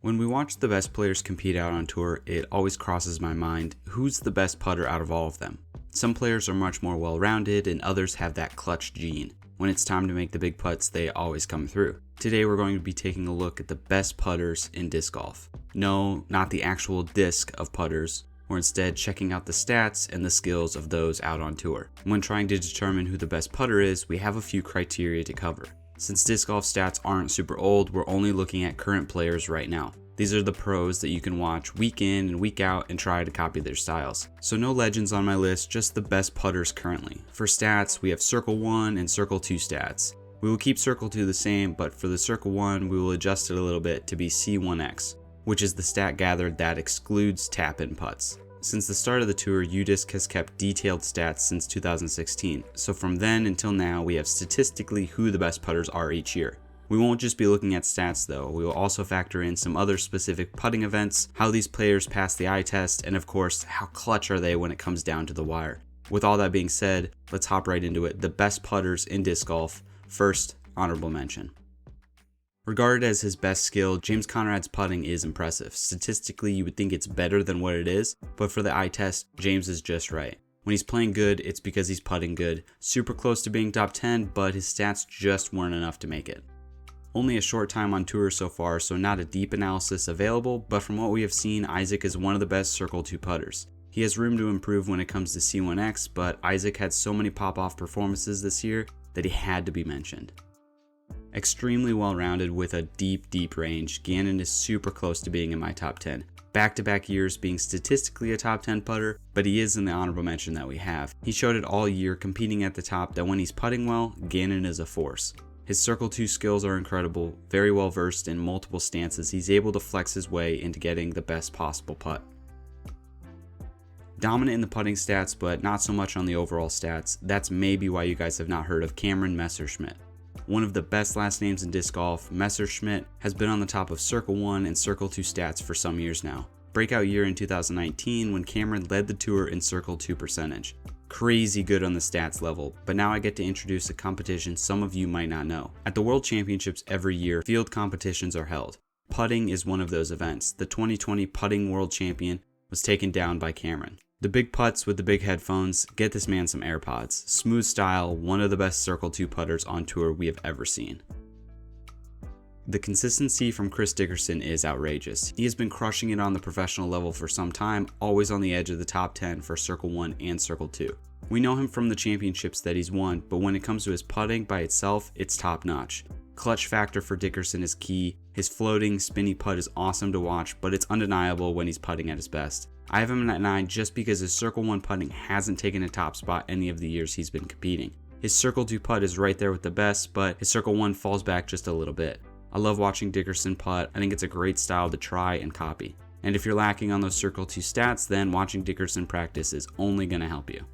When we watch the best players compete out on tour, it always crosses my mind, who's the best putter out of all of them? Some players are much more well-rounded and others have that clutch gene. When it's time to make the big putts, they always come through. Today we're going to be taking a look at the best putters in disc golf. No, not the actual disc of putters. We're instead checking out the stats and the skills of those out on tour. When trying to determine who the best putter is, we have a few criteria to cover. Since disc golf stats aren't super old, we're only looking at current players right now. These are the pros that you can watch week in and week out and try to copy their styles. So no legends on my list, just the best putters currently. For stats, we have Circle 1 and Circle 2 stats. We will keep Circle 2 the same, but for the Circle 1, we will adjust it a little bit to be C1X, which is the stat gathered that excludes tap-in putts. Since the start of the tour, UDisc has kept detailed stats since 2016, so from then until now we have statistically who the best putters are each year. We won't just be looking at stats though, we will also factor in some other specific putting events, how these players pass the eye test, and of course, how clutch are they when it comes down to the wire. With all that being said, let's hop right into it. The best putters in disc golf. First, honorable mention. Regarded as his best skill, James Conrad's putting is impressive. Statistically, you would think it's better than what it is, but for the eye test, James is just right. When he's playing good, it's because he's putting good. Super close to being top 10, but his stats just weren't enough to make it. Only a short time on tour so far, so not a deep analysis available, but from what we have seen, Isaac is one of the best Circle 2 putters. He has room to improve when it comes to C1X, but Isaac had so many pop-off performances this year that he had to be mentioned. Extremely well-rounded with a deep range, Gannon is super close to being in my top 10. Back-to-back years being statistically a top 10 putter, but he is in the honorable mention that we have. He showed it all year competing at the top that when he's putting well, Gannon is a force. His Circle 2 skills are incredible, very well versed in multiple stances, he's able to flex his way into getting the best possible putt. Dominant in the putting stats, but not so much on the overall stats. That's maybe why you guys have not heard of Cameron Messerschmidt. One of the best last names in disc golf, Messerschmidt has been on the top of Circle 1 and Circle 2 stats for some years now. Breakout year in 2019 when Cameron led the tour in Circle 2 percentage. Crazy good on the stats level, but now I get to introduce a competition some of you might not know. At the World Championships every year, field competitions are held. Putting is one of those events. The 2020 Putting World Champion was taken down by Cameron. The big putts with the big headphones, get this man some AirPods. Smooth style, one of the best Circle 2 putters on tour we have ever seen. The consistency from Chris Dickerson is outrageous. He has been crushing it on the professional level for some time, always on the edge of the top 10 for Circle 1 and Circle 2. We know him from the championships that he's won, but when it comes to his putting by itself, it's top notch. Clutch factor for Dickerson is key. His floating, spinny putt is awesome to watch, but it's undeniable when he's putting at his best. I have him at 9 just because his Circle 1 putting hasn't taken a top spot any of the years he's been competing. His Circle 2 putt is right there with the best, but his Circle 1 falls back just a little bit. I love watching Dickerson putt. I think it's a great style to try and copy. And if you're lacking on those Circle 2 stats, then watching Dickerson practice is only going to help you.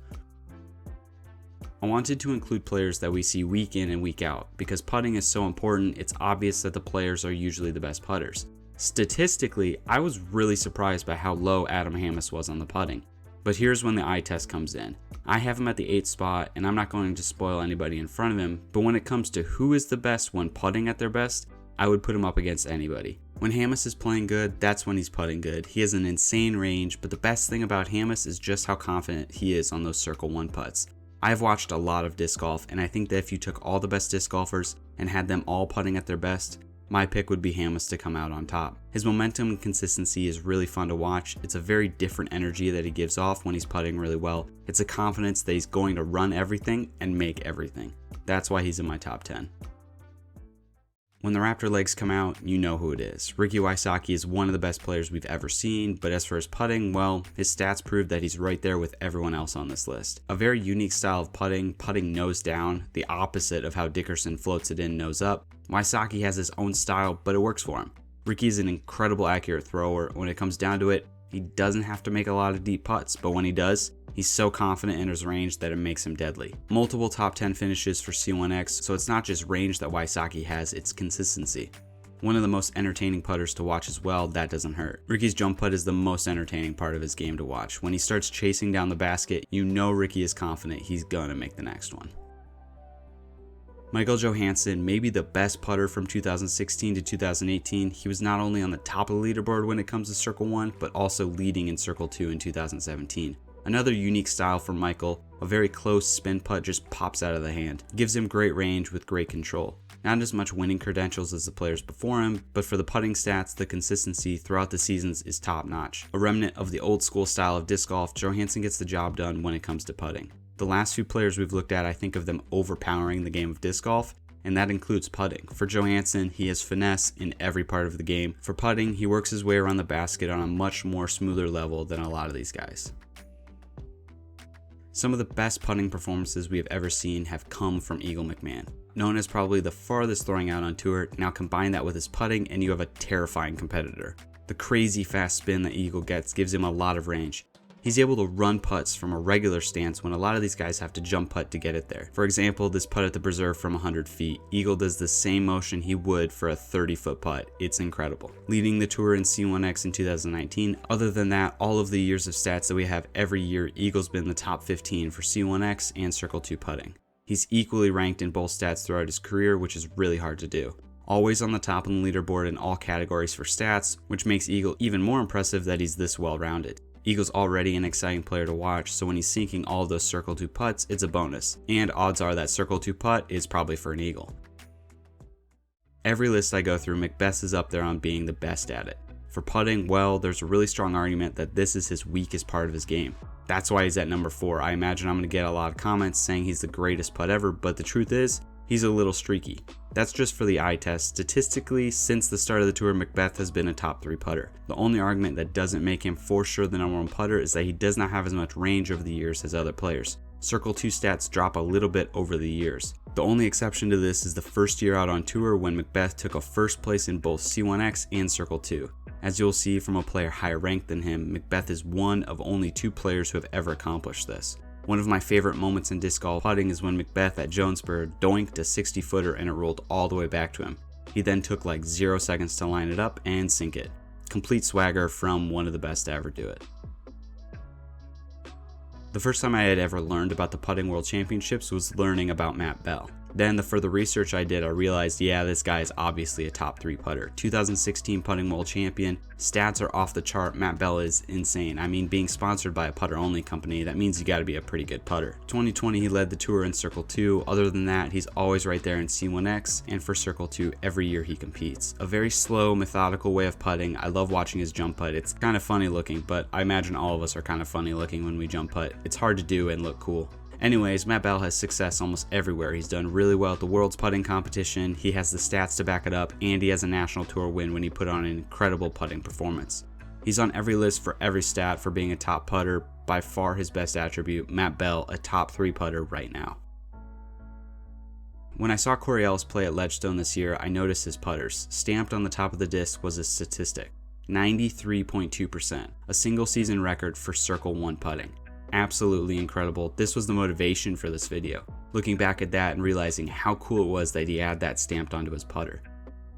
I wanted to include players that we see week in and week out. Because putting is so important, it's obvious that the players are usually the best putters. Statistically, I was really surprised by how low Adam Hammes was on the putting. But here's when the eye test comes in. I have him at the 8th spot, and I'm not going to spoil anybody in front of him, but when it comes to who is the best when putting at their best, I would put him up against anybody. When Hammes is playing good, that's when he's putting good. He has an insane range, but the best thing about Hammes is just how confident he is on those Circle 1 putts. I've watched a lot of disc golf, and I think that if you took all the best disc golfers and had them all putting at their best, my pick would be Hammes to come out on top. His momentum and consistency is really fun to watch. It's a very different energy that he gives off when he's putting really well. It's a confidence that he's going to run everything and make everything. That's why he's in my top 10. When the Raptor legs come out, you know who it is. Ricky Wysocki is one of the best players we've ever seen, but as for his putting, well, his stats prove that he's right there with everyone else on this list. A very unique style of putting nose down, the opposite of how Dickerson floats it in nose up. Wysocki has his own style, but it works for him. Ricky's an incredible accurate thrower. When it comes down to it, he doesn't have to make a lot of deep putts, but when he does, he's so confident in his range that it makes him deadly. Multiple top 10 finishes for C1X, so it's not just range that Wysocki has, it's consistency. One of the most entertaining putters to watch as well, that doesn't hurt. Ricky's jump putt is the most entertaining part of his game to watch. When he starts chasing down the basket, you know Ricky is confident he's gonna make the next one. Michael Johansson may be the best putter from 2016 to 2018. He was not only on the top of the leaderboard when it comes to Circle 1, but also leading in Circle 2 in 2017. Another unique style for Michael, a very close spin putt just pops out of the hand. Gives him great range with great control. Not as much winning credentials as the players before him, but for the putting stats, the consistency throughout the seasons is top notch. A remnant of the old school style of disc golf, Johansson gets the job done when it comes to putting. The last few players we've looked at, I think of them overpowering the game of disc golf, and that includes putting. For Johansson, he has finesse in every part of the game. For putting, he works his way around the basket on a much more smoother level than a lot of these guys. Some of the best putting performances we have ever seen have come from Eagle McMahon. Known as probably the farthest throwing out on tour, now combine that with his putting and you have a terrifying competitor. The crazy fast spin that Eagle gets gives him a lot of range. He's able to run putts from a regular stance when a lot of these guys have to jump putt to get it there. For example, this putt at the Preserve from 100 feet. Eagle does the same motion he would for a 30-foot putt. It's incredible. Leading the tour in C1X in 2019. Other than that, all of the years of stats that we have every year, Eagle's been in the top 15 for C1X and Circle 2 putting. He's equally ranked in both stats throughout his career, which is really hard to do. Always on the top of the leaderboard in all categories for stats, which makes Eagle even more impressive that he's this well-rounded. Eagle's already an exciting player to watch, so when he's sinking all of those Circle 2 putts, it's a bonus. And odds are that Circle 2 putt is probably for an Eagle. Every list I go through, McBeth is up there on being the best at it. For putting, well, there's a really strong argument that this is his weakest part of his game. That's why he's at number 4. I imagine I'm going to get a lot of comments saying he's the greatest putt ever, but the truth is, he's a little streaky. That's just for the eye test. Statistically, since the start of the tour, McBeth has been a top 3 putter. The only argument that doesn't make him for sure the number 1 putter is that he does not have as much range over the years as other players. Circle 2 stats drop a little bit over the years. The only exception to this is the first year out on tour when McBeth took a first place in both C1X and Circle 2. As you'll see from a player higher ranked than him, McBeth is one of only 2 players who have ever accomplished this. One of my favorite moments in disc golf putting is when McBeth at Jonesboro doinked a 60-footer and it rolled all the way back to him. He then took like 0 seconds to line it up and sink it. Complete swagger from one of the best to ever do it. The first time I had ever learned about the Putting World Championships was learning about Matt Bell. Then the further research I did, I realized, yeah, this guy is obviously a top 3 putter. 2016 Putting World Champion. Stats are off the chart. Matt Bell is insane. I mean, being sponsored by a putter-only company, that means you gotta be a pretty good putter. 2020, he led the tour in Circle 2. Other than that, he's always right there in C1X, and for Circle 2, every year he competes. A very slow, methodical way of putting. I love watching his jump putt. It's kind of funny looking, but I imagine all of us are kind of funny looking when we jump putt. It's hard to do and look cool. Anyways, Matt Bell has success almost everywhere. He's done really well at the World's Putting Competition, he has the stats to back it up, and he has a national tour win when he put on an incredible putting performance. He's on every list for every stat for being a top putter, by far his best attribute. Matt Bell, a top 3 putter right now. When I saw Corey Ellis play at Ledgestone this year, I noticed his putters. Stamped on the top of the disc was his statistic, 93.2%, a single season record for Circle 1 putting. Absolutely incredible. This was the motivation for this video. Looking back at that and realizing how cool it was that he had that stamped onto his putter.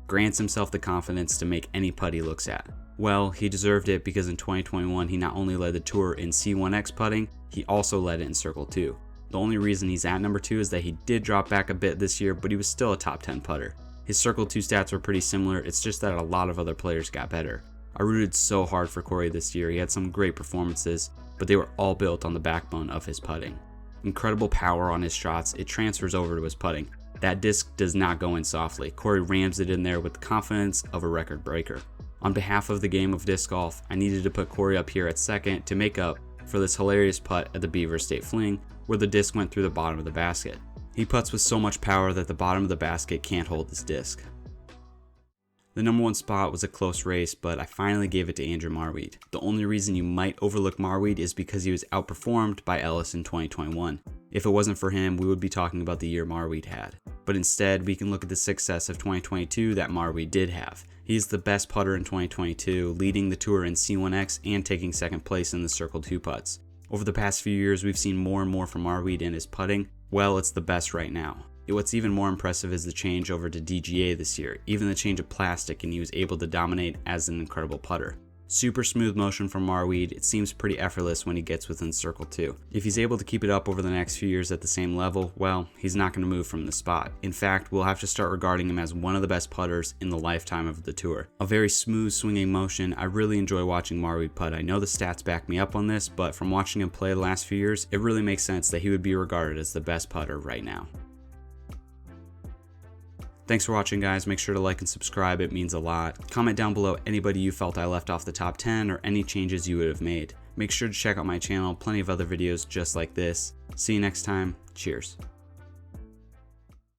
Grants himself the confidence to make any putt he looks at. Well, he deserved it because in 2021 he not only led the tour in C1X putting, he also led it in Circle 2. The only reason he's at number 2 is that he did drop back a bit this year, but he was still a top 10 putter. His Circle 2 stats were pretty similar, it's just that a lot of other players got better. I rooted so hard for Corey this year. He had some great performances, but they were all built on the backbone of his putting. Incredible power on his shots, it transfers over to his putting. That disc does not go in softly. Corey rams it in there with the confidence of a record breaker. On behalf of the game of disc golf, I needed to put Corey up here at second to make up for this hilarious putt at the Beaver State Fling, where the disc went through the bottom of the basket. He putts with so much power that the bottom of the basket can't hold his disc. The number 1 spot was a close race, but I finally gave it to Andrew Marweed. The only reason you might overlook Marweed is because he was outperformed by Ellis in 2021. If it wasn't for him, we would be talking about the year Marweed had. But instead, we can look at the success of 2022 that Marweed did have. He's the best putter in 2022, leading the tour in C1X and taking second place in the Circle 2 putts. Over the past few years, we've seen more and more from Marweed in his putting. Well, it's the best right now. What's even more impressive is the change over to DGA this year, even the change of plastic, and he was able to dominate as an incredible putter. Super smooth motion from Marwede, it seems pretty effortless when he gets within circle 2. If he's able to keep it up over the next few years at the same level, well, he's not going to move from the spot. In fact, we'll have to start regarding him as one of the best putters in the lifetime of the tour. A very smooth swinging motion. I really enjoy watching Marwede putt. I know the stats back me up on this, but from watching him play the last few years, it really makes sense that he would be regarded as the best putter right now. Thanks for watching, guys. Make sure to like and subscribe, it means a lot. Comment down below anybody you felt I left off the top 10 or any changes you would have made. Make sure to check out my channel, plenty of other videos just like this. See you next time, cheers.